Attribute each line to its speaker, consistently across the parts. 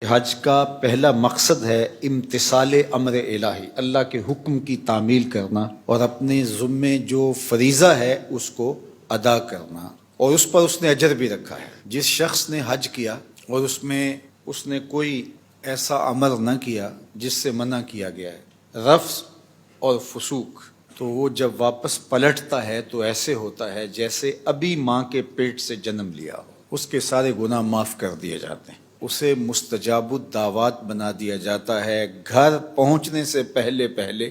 Speaker 1: حج کا پہلا مقصد ہے امتثال امر الہی، اللہ کے حکم کی تعمیل کرنا اور اپنے ذمے جو فریضہ ہے اس کو ادا کرنا، اور اس پر اس نے اجر بھی رکھا ہے۔ جس شخص نے حج کیا اور اس نے کوئی ایسا عمل نہ کیا جس سے منع کیا گیا ہے، رفث اور فسوق، تو وہ جب واپس پلٹتا ہے تو ایسے ہوتا ہے جیسے ابھی ماں کے پیٹ سے جنم لیا ہو۔ اس کے سارے گناہ معاف کر دیے جاتے ہیں، اسے مستجاب الدعوات بنا دیا جاتا ہے۔ گھر پہنچنے سے پہلے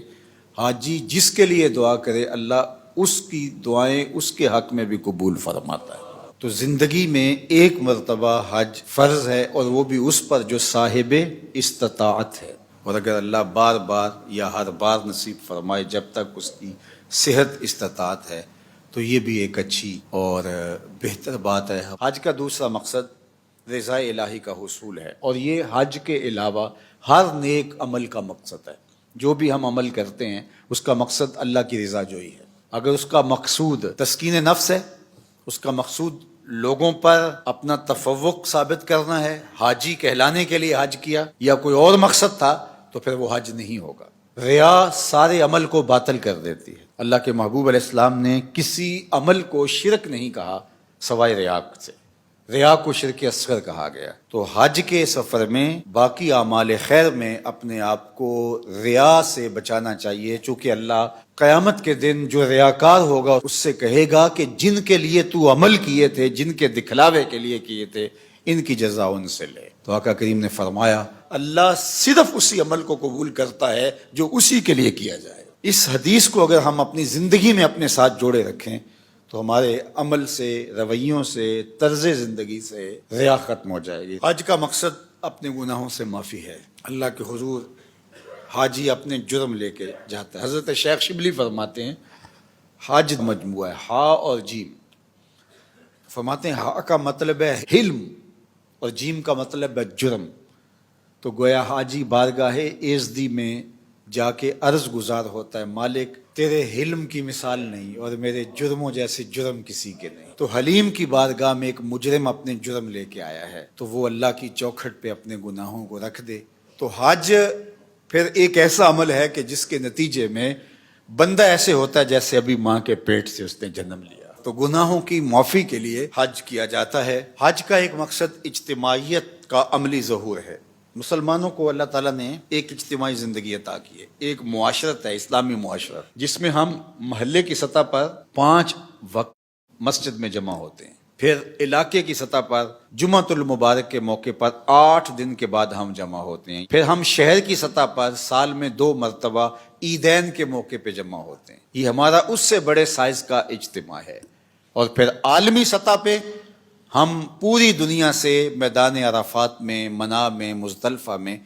Speaker 1: حاجی جس کے لیے دعا کرے اللہ اس کی دعائیں اس کے حق میں بھی قبول فرماتا ہے۔ تو زندگی میں ایک مرتبہ حج فرض ہے، اور وہ بھی اس پر جو صاحب استطاعت ہے، اور اگر اللہ بار بار یا ہر بار نصیب فرمائے جب تک اس کی صحت استطاعت ہے تو یہ بھی ایک اچھی اور بہتر بات ہے۔ حج کا دوسرا مقصد رضا الہی کا حصول ہے، اور یہ حج کے علاوہ ہر نیک عمل کا مقصد ہے۔ جو بھی ہم عمل کرتے ہیں اس کا مقصد اللہ کی رضا جوئی ہے۔ اگر اس کا مقصود تسکین نفس ہے، اس کا مقصود لوگوں پر اپنا تفوق ثابت کرنا ہے، حاجی کہلانے کے لیے حج کیا، یا کوئی اور مقصد تھا، تو پھر وہ حج نہیں ہوگا۔ ریا سارے عمل کو باطل کر دیتی ہے۔ اللہ کے محبوب علیہ السلام نے کسی عمل کو شرک نہیں کہا سوائے ریا سے، ریا کو شرک اصغر کہا گیا۔ تو حج کے سفر میں باقی اعمال خیر میں اپنے آپ کو ریا سے بچانا چاہیے، چونکہ اللہ قیامت کے دن جو ریاکار ہوگا اس سے کہے گا کہ جن کے لیے تو عمل کیے تھے، جن کے دکھلاوے کے لیے کیے تھے، ان کی جزا ان سے لے۔ تو آقا کریم نے فرمایا اللہ صرف اسی عمل کو قبول کرتا ہے جو اسی کے لیے کیا جائے۔ اس حدیث کو اگر ہم اپنی زندگی میں اپنے ساتھ جوڑے رکھیں تو ہمارے عمل سے، رویوں سے، طرز زندگی سے ریا ختم ہو جائے گی۔ حج کا مقصد اپنے گناہوں سے معافی ہے۔ اللہ کے حضور حاجی اپنے جرم لے کے جاتا ہے۔ حضرت شیخ شبلی فرماتے ہیں حج مجموعہ ہے، ہا اور جیم۔ فرماتے ہیں ہا کا مطلب ہے حلم اور جیم کا مطلب ہے جرم۔ تو گویا حاجی بارگاہ ایزدی میں جا کے عرض گزار ہوتا ہے مالک تیرے حلم کی مثال نہیں اور میرے جرموں جیسے جرم کسی کے نہیں۔ تو حلیم کی بارگاہ میں ایک مجرم اپنے جرم لے کے آیا ہے تو وہ اللہ کی چوکھٹ پہ اپنے گناہوں کو رکھ دے۔ تو حج پھر ایک ایسا عمل ہے کہ جس کے نتیجے میں بندہ ایسے ہوتا ہے جیسے ابھی ماں کے پیٹ سے اس نے جنم لیا۔ تو گناہوں کی معافی کے لیے حج کیا جاتا ہے۔ حج کا ایک مقصد اجتماعیت کا عملی ظہور ہے۔ مسلمانوں کو اللہ تعالیٰ نے ایک اجتماعی زندگی عطا کی ہے، ایک معاشرت ہے، اسلامی معاشرت، جس میں ہم محلے کی سطح پر 5 وقت مسجد میں جمع ہوتے ہیں، پھر علاقے کی سطح پر جمعۃ المبارک کے موقع پر 8 دن کے بعد ہم جمع ہوتے ہیں، پھر ہم شہر کی سطح پر سال میں 2 مرتبہ عیدین کے موقع پہ جمع ہوتے ہیں۔ یہ ہمارا اس سے بڑے سائز کا اجتماع ہے۔ اور پھر عالمی سطح پہ ہم پوری دنیا سے میدان عرفات میں، منی میں، مزدلفہ میں،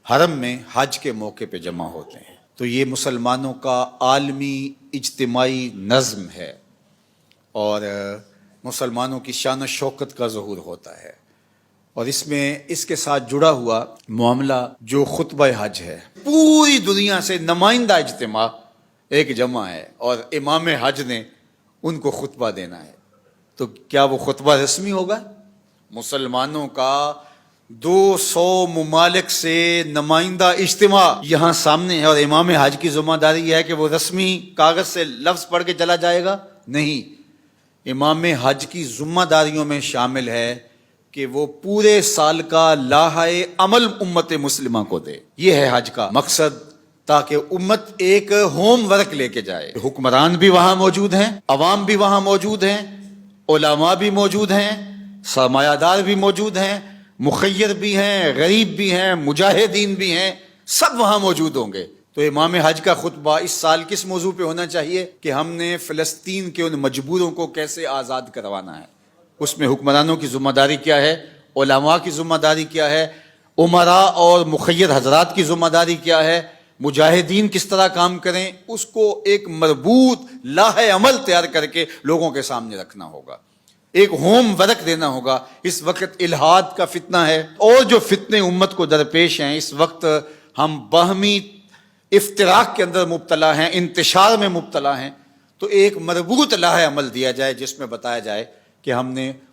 Speaker 1: حرم میں حج کے موقع پہ جمع ہوتے ہیں۔ تو یہ مسلمانوں کا عالمی اجتماعی نظم ہے اور مسلمانوں کی شان و شوکت کا ظہور ہوتا ہے۔ اور اس میں اس کے ساتھ جڑا ہوا معاملہ جو خطبہ حج ہے، پوری دنیا سے نمائندہ اجتماع ایک جمع ہے اور امام حج نے ان کو خطبہ دینا ہے۔ تو کیا وہ خطبہ رسمی ہوگا؟ مسلمانوں کا 200 ممالک سے نمائندہ اجتماع یہاں سامنے ہے، اور امام حج کی ذمہ داری یہ ہے کہ وہ رسمی کاغذ سے لفظ پڑھ کے چلا جائے گا؟ نہیں، امام حج کی ذمہ داریوں میں شامل ہے کہ وہ پورے سال کا لائحہ عمل امت مسلمہ کو دے۔ یہ ہے حج کا مقصد، تاکہ امت ایک ہوم ورک لے کے جائے۔ حکمران بھی وہاں موجود ہیں، عوام بھی وہاں موجود ہیں، علماء بھی موجود ہیں، سرمایہ دار بھی موجود ہیں، مخیر بھی ہیں، غریب بھی ہیں، مجاہدین بھی ہیں، سب وہاں موجود ہوں گے۔ تو امام حج کا خطبہ اس سال کس موضوع پہ ہونا چاہیے کہ ہم نے فلسطین کے ان مجبوروں کو کیسے آزاد کروانا ہے۔ اس میں حکمرانوں کی ذمہ داری کیا ہے، علماء کی ذمہ داری کیا ہے، امراء اور مخیر حضرات کی ذمہ داری کیا ہے، مجاہدین کس طرح کام کریں، اس کو ایک مربوط لائحہ عمل تیار کر کے لوگوں کے سامنے رکھنا ہوگا، ایک ہوم ورک دینا ہوگا۔ اس وقت الحاد کا فتنہ ہے اور جو فتنے امت کو درپیش ہیں، اس وقت ہم باہمی افتراق کے اندر مبتلا ہیں، انتشار میں مبتلا ہیں۔ تو ایک مربوط لائحہ عمل دیا جائے جس میں بتایا جائے کہ ہم نے